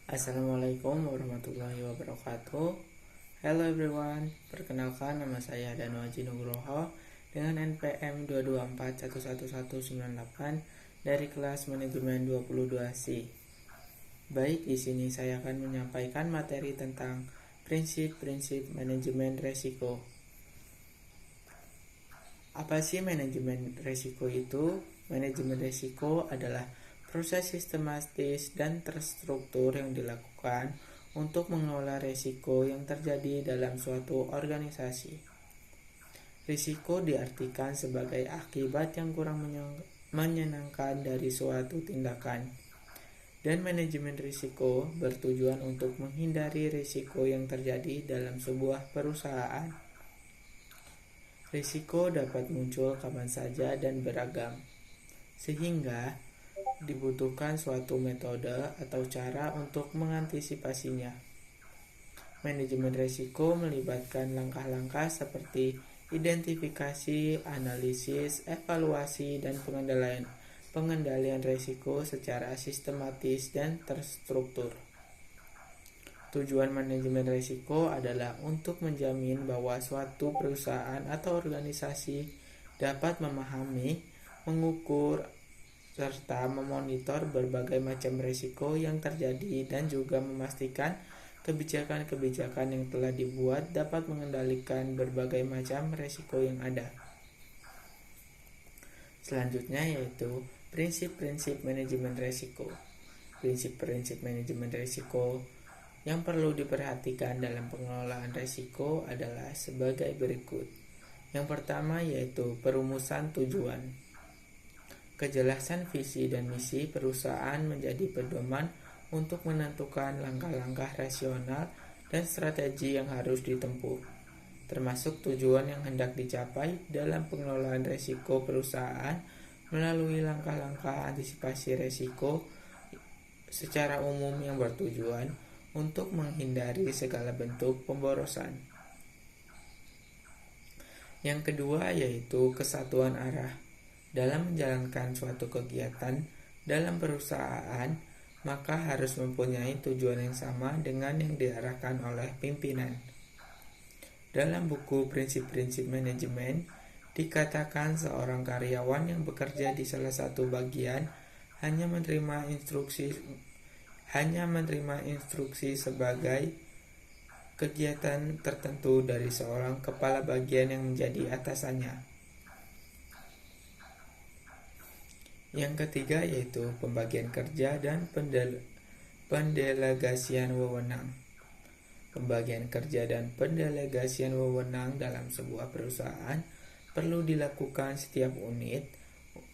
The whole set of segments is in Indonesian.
Assalamualaikum warahmatullahi wabarakatuh. Hello everyone, perkenalkan nama saya Danu Aji Nugroho dengan NPM 224111198 dari kelas manajemen 22C. Baik, di sini saya akan menyampaikan materi tentang prinsip-prinsip manajemen resiko. Apa sih manajemen resiko itu? Manajemen resiko adalah proses sistematis dan terstruktur yang dilakukan untuk mengelola risiko yang terjadi dalam suatu organisasi. Risiko diartikan sebagai akibat yang kurang menyenangkan dari suatu tindakan. Dan manajemen risiko bertujuan untuk menghindari risiko yang terjadi dalam sebuah perusahaan. Risiko dapat muncul kapan saja dan beragam, sehingga dibutuhkan suatu metode atau cara untuk mengantisipasinya. Manajemen risiko melibatkan langkah-langkah seperti identifikasi, analisis, evaluasi, dan pengendalian risiko secara sistematis dan terstruktur. Tujuan manajemen risiko adalah untuk menjamin bahwa suatu perusahaan atau organisasi dapat memahami, mengukur, serta memonitor berbagai macam risiko yang terjadi dan juga memastikan kebijakan-kebijakan yang telah dibuat dapat mengendalikan berbagai macam risiko yang ada. Selanjutnya yaitu prinsip-prinsip manajemen risiko. Prinsip-prinsip manajemen risiko yang perlu diperhatikan dalam pengelolaan risiko adalah sebagai berikut. Yang pertama yaitu perumusan tujuan. Kejelasan visi dan misi perusahaan menjadi pedoman untuk menentukan langkah-langkah rasional dan strategi yang harus ditempuh, termasuk tujuan yang hendak dicapai dalam pengelolaan risiko perusahaan melalui langkah-langkah antisipasi risiko secara umum yang bertujuan untuk menghindari segala bentuk pemborosan. Yang kedua yaitu kesatuan arah. Dalam menjalankan suatu kegiatan dalam perusahaan, maka harus mempunyai tujuan yang sama dengan yang diarahkan oleh pimpinan. Dalam buku Prinsip-Prinsip Manajemen, dikatakan seorang karyawan yang bekerja di salah satu bagian hanya menerima instruksi sebagai kegiatan tertentu dari seorang kepala bagian yang menjadi atasannya. Yang ketiga yaitu pembagian kerja dan pendelegasian wewenang. Pembagian kerja dan pendelegasian wewenang dalam sebuah perusahaan perlu dilakukan setiap unit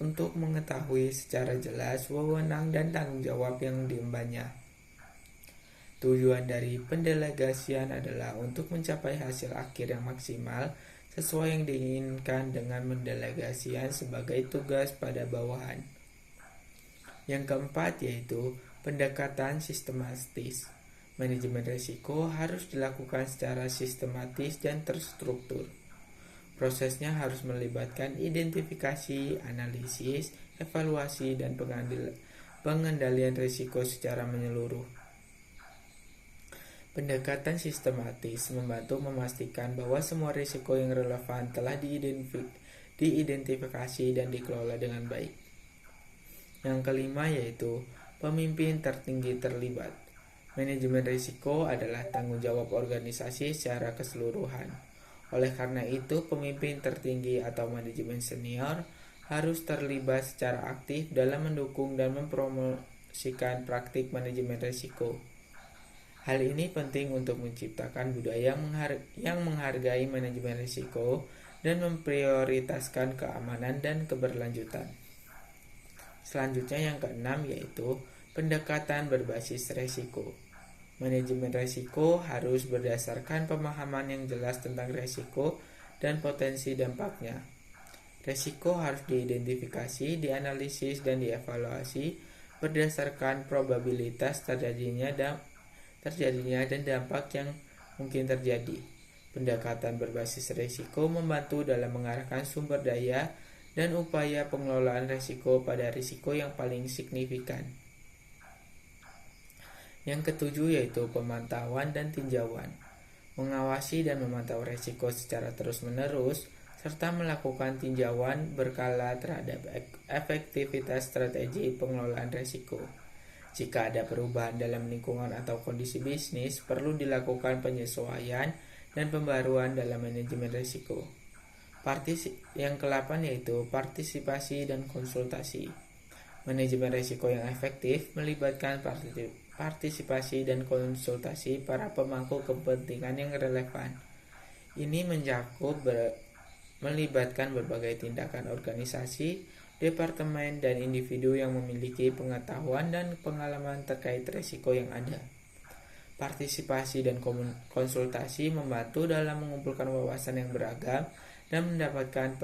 untuk mengetahui secara jelas wewenang dan tanggung jawab yang diembannya. Tujuan dari pendelegasian adalah untuk mencapai hasil akhir yang maksimal sesuai yang diinginkan dengan mendelegasian sebagai tugas pada bawahan. Yang keempat yaitu pendekatan sistematis. Manajemen risiko harus dilakukan secara sistematis dan terstruktur. Prosesnya harus melibatkan identifikasi, analisis, evaluasi, dan pengendalian risiko secara menyeluruh. Pendekatan sistematis membantu memastikan bahwa semua risiko yang relevan telah diidentifikasi dan dikelola dengan baik. Yang kelima yaitu pemimpin tertinggi terlibat. Manajemen risiko adalah tanggung jawab organisasi secara keseluruhan. Oleh karena itu, pemimpin tertinggi atau manajemen senior harus terlibat secara aktif dalam mendukung dan mempromosikan praktik manajemen risiko. Hal ini penting untuk menciptakan budaya yang menghargai manajemen risiko dan memprioritaskan keamanan dan keberlanjutan. Selanjutnya yang keenam yaitu pendekatan berbasis risiko. Manajemen risiko harus berdasarkan pemahaman yang jelas tentang risiko dan potensi dampaknya. Risiko harus diidentifikasi, dianalisis, dan dievaluasi berdasarkan probabilitas terjadinya dan dampak yang mungkin terjadi. Pendekatan berbasis risiko membantu dalam mengarahkan sumber daya dan upaya pengelolaan risiko pada risiko yang paling signifikan. Yang ketujuh yaitu pemantauan dan tinjauan. Mengawasi dan memantau risiko secara terus-menerus, serta melakukan tinjauan berkala terhadap efektivitas strategi pengelolaan risiko. Jika ada perubahan dalam lingkungan atau kondisi bisnis, perlu dilakukan penyesuaian dan pembaruan dalam manajemen risiko. Yang ke-8 yaitu partisipasi dan konsultasi. Manajemen risiko yang efektif melibatkan partisipasi dan konsultasi para pemangku kepentingan yang relevan. Ini melibatkan berbagai tindakan organisasi, departemen, dan individu yang memiliki pengetahuan dan pengalaman terkait risiko yang ada. Partisipasi dan konsultasi membantu dalam mengumpulkan wawasan yang beragam dan mendapatkan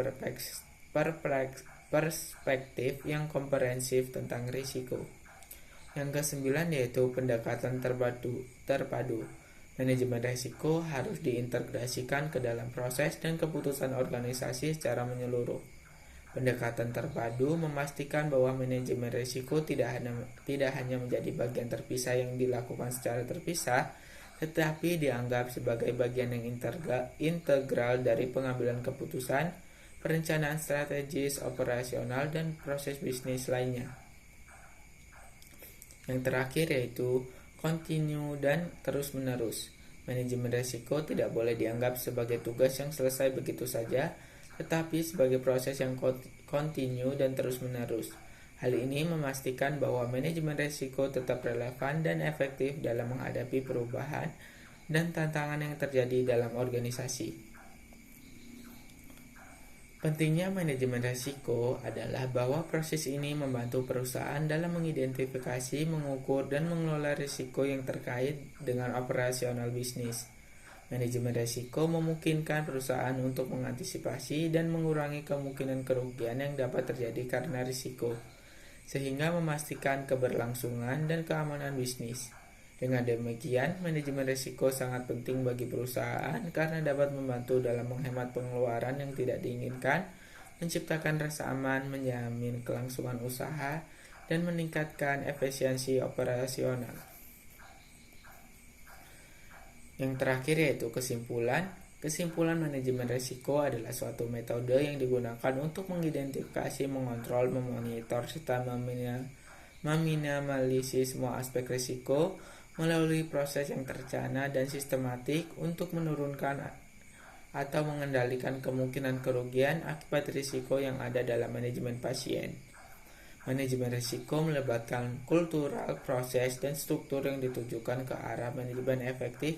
perspektif yang komprehensif tentang risiko. Yang ke-9 yaitu pendekatan terpadu. Manajemen risiko harus diintegrasikan ke dalam proses dan keputusan organisasi secara menyeluruh. Pendekatan terpadu memastikan bahwa manajemen risiko tidak hanya menjadi bagian terpisah yang dilakukan secara terpisah, tetapi dianggap sebagai bagian yang integral dari pengambilan keputusan, perencanaan strategis, operasional, dan proses bisnis lainnya. Yang terakhir yaitu continue dan terus-menerus. Manajemen risiko tidak boleh dianggap sebagai tugas yang selesai begitu saja, tetapi sebagai proses yang continue dan terus-menerus. Hal ini memastikan bahwa manajemen risiko tetap relevan dan efektif dalam menghadapi perubahan dan tantangan yang terjadi dalam organisasi. Pentingnya manajemen risiko adalah bahwa proses ini membantu perusahaan dalam mengidentifikasi, mengukur, dan mengelola risiko yang terkait dengan operasional bisnis. Manajemen risiko memungkinkan perusahaan untuk mengantisipasi dan mengurangi kemungkinan kerugian yang dapat terjadi karena risiko, sehingga memastikan keberlangsungan dan keamanan bisnis. Dengan demikian, manajemen risiko sangat penting bagi perusahaan karena dapat membantu dalam menghemat pengeluaran yang tidak diinginkan, menciptakan rasa aman, menjamin kelangsungan usaha, dan meningkatkan efisiensi operasional. Yang terakhir yaitu kesimpulan. Kesimpulan manajemen risiko adalah suatu metode yang digunakan untuk mengidentifikasi, mengontrol, memonitor, serta meminimalisir semua aspek risiko melalui proses yang terencana dan sistematik untuk menurunkan atau mengendalikan kemungkinan kerugian akibat risiko yang ada dalam manajemen pasien. Manajemen risiko melibatkan kultural, proses, dan struktur yang ditujukan ke arah manajemen efektif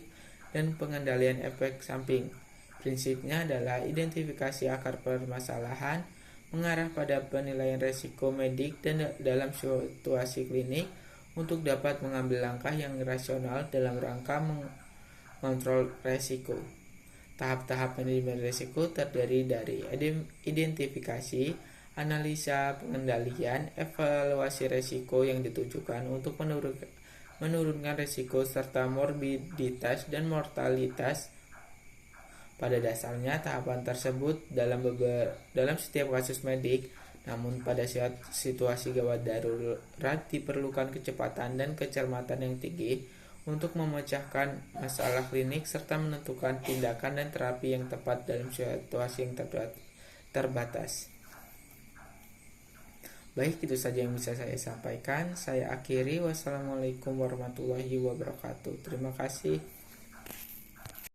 dan pengendalian efek samping. Prinsipnya adalah identifikasi akar permasalahan, mengarah pada penilaian risiko medik dan dalam situasi klinik untuk dapat mengambil langkah yang rasional dalam rangka mengontrol risiko. Tahap-tahap manajemen risiko terdiri dari identifikasi, analisa, pengendalian, evaluasi risiko yang ditujukan untuk menurunkan risiko serta morbiditas dan mortalitas. Pada dasarnya tahapan tersebut dalam setiap kasus medik, namun pada situasi gawat darurat diperlukan kecepatan dan kecermatan yang tinggi untuk memecahkan masalah klinik serta menentukan tindakan dan terapi yang tepat dalam situasi yang terbatas. Baik, itu saja yang bisa saya sampaikan. Saya akhiri. Wassalamualaikum warahmatullahi wabarakatuh. Terima kasih.